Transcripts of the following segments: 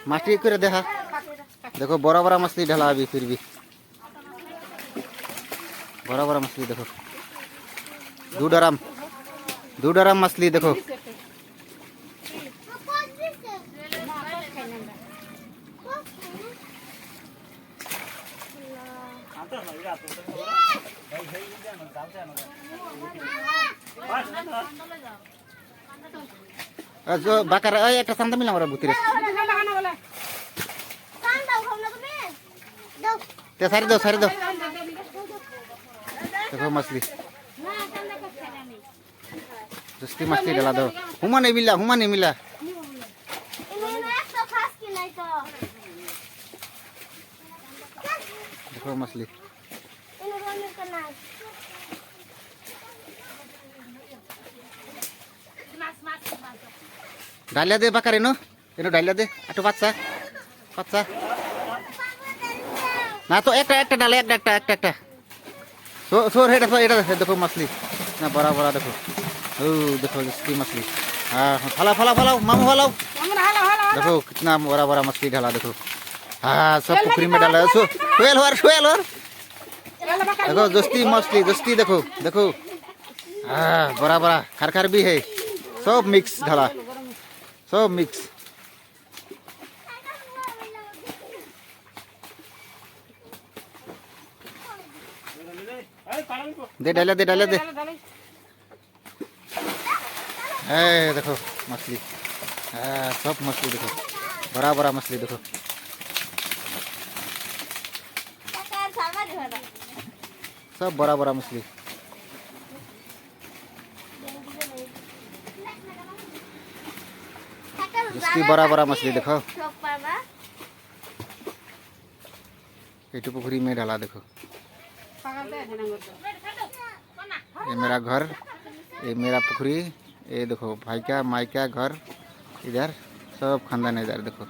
माटी करे देखा देखो बड़ा बड़ा मछली ढला अभी फिर भी बड़ा बड़ा मछली देखो दो डराम मछली देखो जो बाकार एक शांत मिला हमारा भूतिरे सारी दो देखो मछली जस्ती मछली डाला दो हुमा नहीं मिला देखो मछली डालिया दे बाकार इनो डालिया दे आटो बाच्चा ना तो एक डाले एक सोर है देखो मछली ना बड़ा देखो देखो जस्ती मछली हाँ फलाओ मामू फलाओ देखो कितना बड़ा मछली डाला देखो हाँ सब पुखरी में डाला शुएल देखो जस्ती मछली देखो हाँ बड़ा खार भी है सब मिक्स डाला सब मिक्स दे डालिया दे देखो मछली सब मछली देखो बड़ा मछली देखो सब बड़ा मछली जिसकी बड़ा मछली देखो ये पुखरी में डाला देखो ये मेरा घर ये मेरा पुखरी ये देखो भाई का माई का घर इधर सब खानदान इधर देखो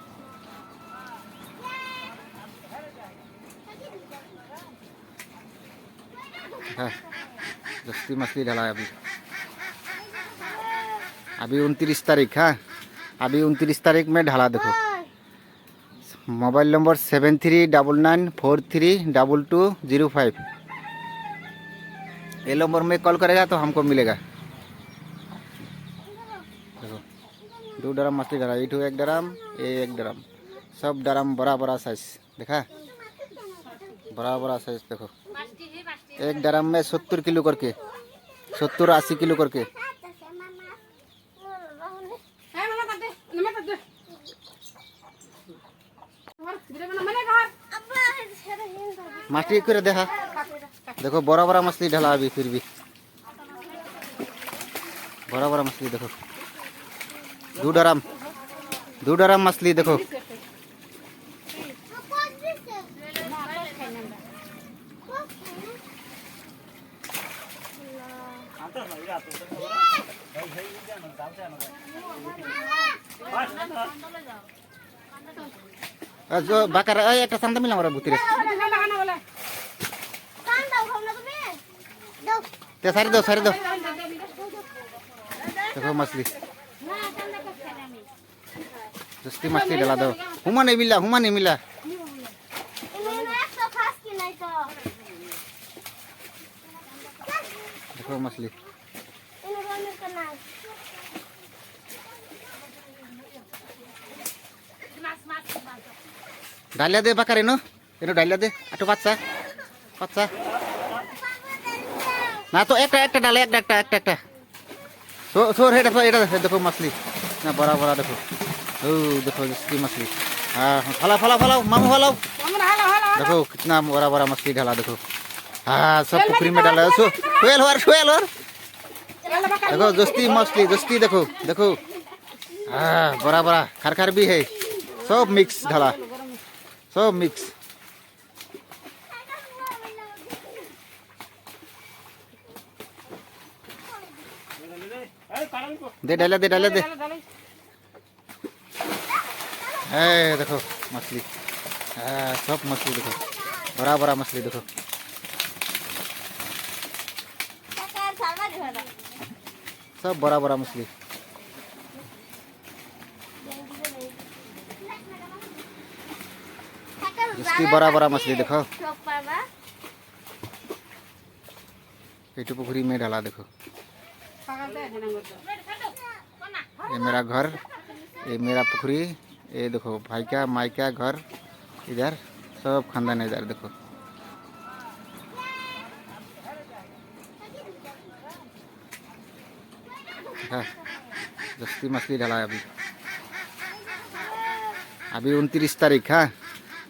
जस्ती मछली डाला अभी 29 तारीख हाँ अभी 29 तारीख में ढाला देखो मोबाइल नंबर 7399432205 ये नंबर में कॉल करेगा तो हमको मिलेगा देखो 2 ड्राम मछली डाला ये एक ड्राम ये एक ड्राम सब ड्राम बड़ा साइज देखा बड़ा साइज देखो एक ड्राम में 70 किलो करके 70-80 किलो करके माटी करे देखा देखो बड़ा मछली ढला अभी फिर भी बड़ा मछली देखो दो ड्राम मछली देखो जो बाकार एक शांत मिला हमारा भूतिरे सारी दो देखो मछली जस्ती मछली डाला दो हुमा नहीं मिला देखो मछली डालिया दे बाकार इनो डालिया दे आटो बाच्चा ना तो एक डाले एक सोर है देखो मछली ना बड़ा देखो देखो जस्ती मछली हाँ फलाओ मामू फलाओ देखो कितना बड़ा मछली डाला देखो हाँ सब पुखरी में डाला शुएल देखो जस्ती मछली देखो हाँ बड़ा खार भी है सब मिक्स डाला सब मिक्स दे डालिया दे देखो मछली सब मछली देखो बड़ा मछली देखो सब बड़ा मछली जिसकी बड़ा बड़ा मछली देखो, ये पुखरी में डाला देखो। ये मेरा घर, ये मेरा पुखरी, ये देखो भाई का माई का घर, इधर सब खानदान है इधर देखो। जस्ती मछली डाला है अभी 29 तारीख है,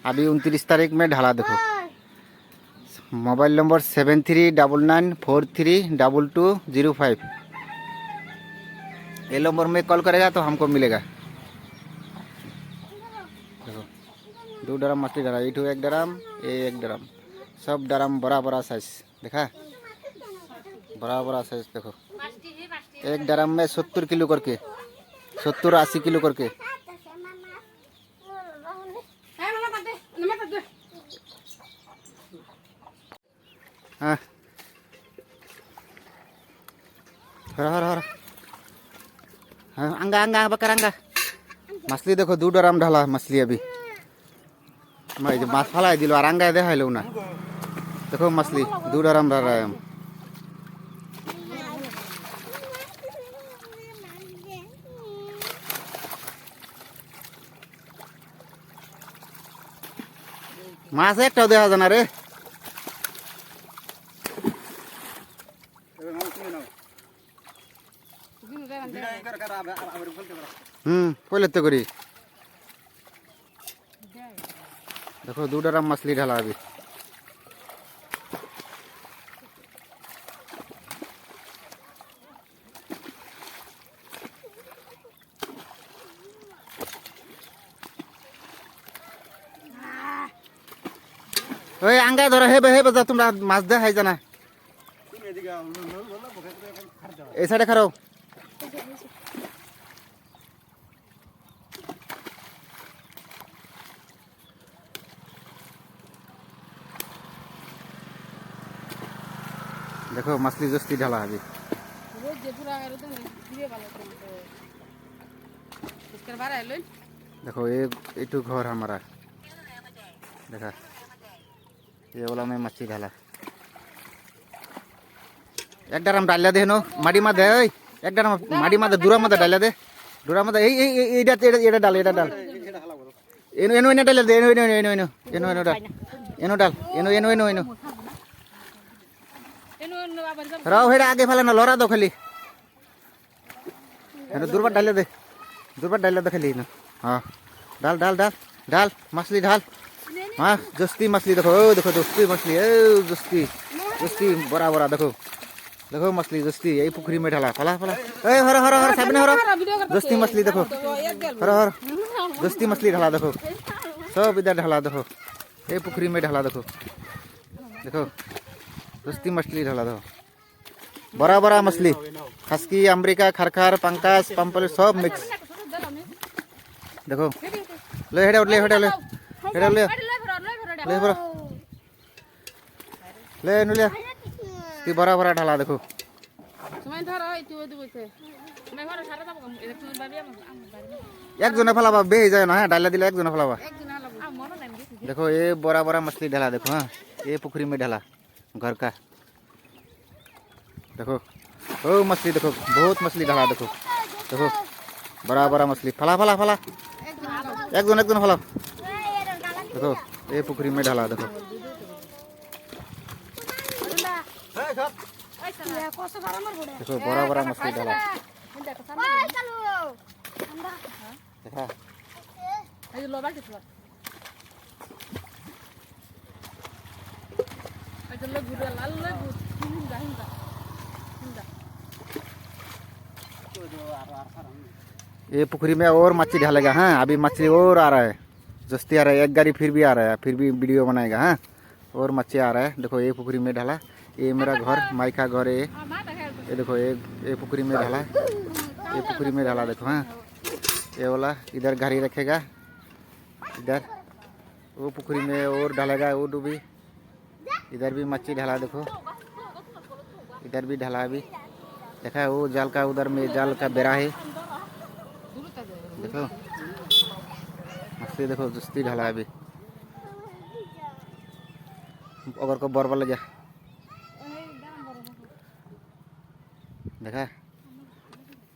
अभी 29 तारीख में ढाला देखो। मोबाइल नंबर 7399432205, ये नंबर में कॉल करेगा तो हमको मिलेगा। देखो 2 ड्रम मछली डाला, ये 1 ड्रम, ये 1 ड्रम, सब ड्रम बड़ा बड़ा साइज देखा, बड़ा बड़ा साइज देखो। 1 ड्रम में 70 किलो करके, 70-80 किलो करके। हाँ हर हाँ, अंगा अंगा बकर अंगा मछली देखो 2 ड्रम ढाला मछली अभी। मैं जो माछ फला दिल और अंगा दे लो ना, देखो मछली 2 ड्रम डाल रहा है हम। माछ एक देखा जाना रे, पहले तो करी देखो 2 ड्रम मछली ढाला अभी। ओए अंगा धरा हे बजा तुमरा माछ दे है जाना, ए साइड खड़ो। देखो मछली जस्ती ढाला अभी। देखो ये तो घर हमारा देखा, ये वाला में मछली ढाला। 1 ड्रम डाल दे नो माड़ी मत दे, 1 ड्रम माड़ी मत दूरा मत डाल दे, दूरा मत ये डाल एनो डाल दे, एनो डाल एनो राव हेड़ा आगे फला ना लोरा दो खाली, दूरबा डाल दे, दूरबा डाल दे खाली ना। हाँ डाल डाल डाल डाल मछली डाल। हाँ जस्ती मछली देखो, देखो जस्ती मछली, जस्ती जस्ती बड़ा बड़ा देखो, देखो मछली जस्ती यही पुखरी में ढाला फला फला। ए हर हर हर सामने हर जस्ती मछली देखो, हर हर जस्ती मछली ढाला देखो, सब इधर ढाला देखो, ये पुखरी में ढाला देखो, देखो जस्ती मछली ढाला देखो, बड़ा बड़ा मछली, खसकी, अमरीका, खरखर, पंकज, पंपल सब मिक्स देखो। ले हेडा ले हेडा ले हेडा ले ले बड़ा ले नुलिया ती बड़ा बड़ा ढाला देखो। एक जना फलावा बे जाए ना, डाला दिला एक जना फलावा। देखो ये बड़ा बड़ा मछली ढाला देखो। हाँ ये पुखरी में ढाला घर का देखो, ओ मछली देखो, बहुत मछली ढाला देखो, देखो बड़ा बड़ा मछली फला फला फला, एक जन फला देखो, ये पुखरी में ढाला देखो। देखो बड़ा बड़ा मछली ढाला देखा। ये पुखरी में और मछली ढालेगा। हाँ अभी मछली और आ रहा है, जस्ती आ रहा है, एक गाड़ी फिर भी आ रहा है, फिर भी वीडियो बनाएगा। हाँ और मछली आ रहा है। देखो ये पुखरी में ढाला, ये मेरा घर माई का घर है ये देखो, ये पुखरी में ढाला, ये पुखरी में ढाला देखो। हाँ ये वाला इधर गाड़ी रखेगा, इधर वो पुखरी में और ढालेगा, वो डूबी, इधर भी मच्छी ढाला देखो, इधर भी ढाला अभी देखा है। वो जाल का उधर में जाल का बेड़ा है देखो, मछली देखो जस्ती ढाला अभी। अगर को बर वाला जा देखा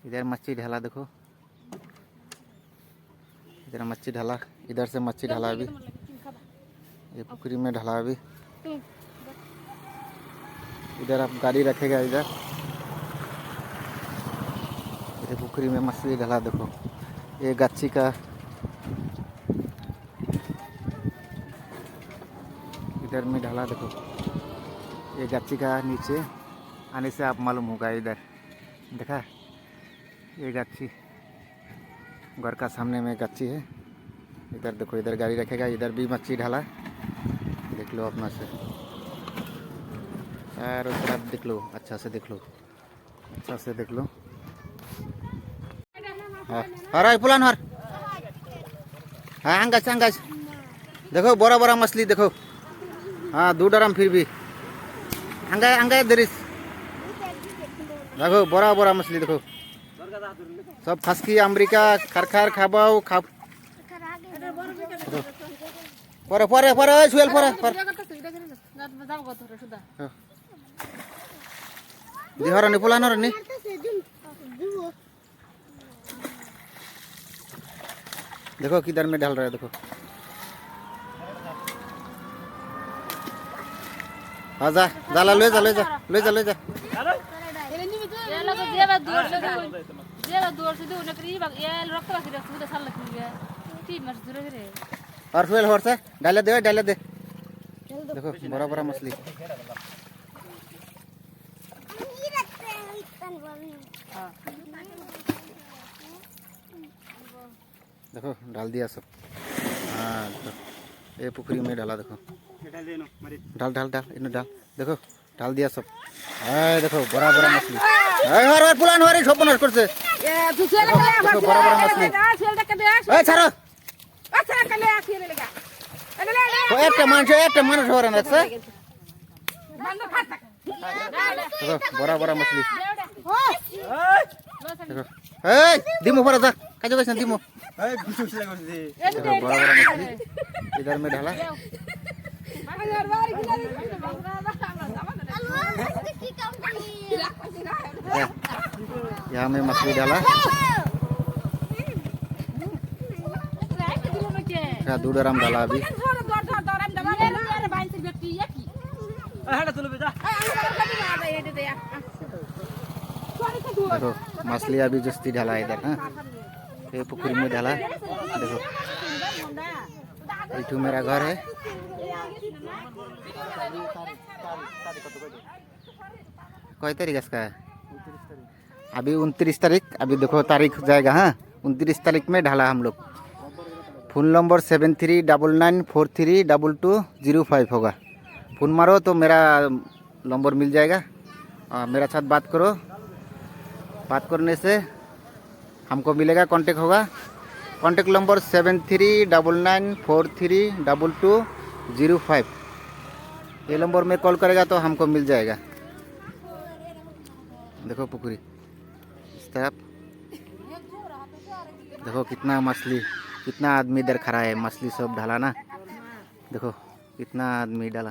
इधर मच्छी ढाला देखो इधर मच्छी ढाला इधर से मच्छी ढाला अभी ये पुखरी में ढाला अभी इधर आप गाड़ी रखेगा इधर इधर पुखरी में मछली ढाला देखो ये गाछी का इधर में ढाला देखो ये गाछी का नीचे आने से आप मालूम होगा इधर देखा ये गाछी घर का सामने में गाछी है इधर देखो इधर गाड़ी रखेगा इधर भी मच्छी ढाला देख लो अपना से चारों तरफ देख लो अच्छा से देख लो अच्छा से देख लो हाँ पुलान हर हाँ अंगाज अंगाज देखो बड़ा बड़ा मछली देखो हाँ 2 ड्रम फिर भी अंगा अंगा दरिस देखो बड़ा बड़ा मछली देखो सब फसकी अमेरिका खरखार खाबाओ खा परे परे परे सुएल परे दिहर नि पुलान हर नि देखो किधर में डाल रहा है देखो हाँ जा जाला ले जा ले जा ले जा ले जा और सुएल हर से डाले दे देखो बड़ा बड़ा मछली देखो डाल दिया सब हाँ ये पुखरी में डाला देखो डाल डाल डाल इन्हें डाल देखो डाल दिया सब देखो बड़ा बड़ा मछली हर हर पुलान हर छोपन कर से देखो बड़ा बड़ा मछली छारो एक मानुष हो रहा है देखो बड़ा बड़ा मछली देखो दिमो पर जा काजो कैसे दिमो देखो बड़ा बड़ा मछली इधर में ढाला यहाँ में मछली डाला 2 ड्रम डाला अभी देखो मछली अभी जस्ती ढाला इधर हाँ ये पुखरी में ढाला देखो ये मेरा घर है कोई तारीख इसका है अभी 29 तारीख अभी देखो तारीख जाएगा हाँ 29 तारीख में ढाला हम लोग फ़ोन नंबर 7399432205 होगा फ़ोन मारो तो मेरा नंबर मिल जाएगा मेरा साथ बात करो बात करने से हमको मिलेगा कांटेक्ट होगा कांटेक्ट नंबर 7399432205 ये नंबर में कॉल करेगा तो हमको मिल जाएगा देखो पुखरी इस तरफ देखो कितना मछली कितना आदमी इधर खड़ा है मछली सब ढाला ना देखो कितना आदमी डाला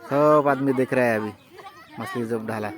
सब आदमी देख रहा है अभी मछली सब ढाला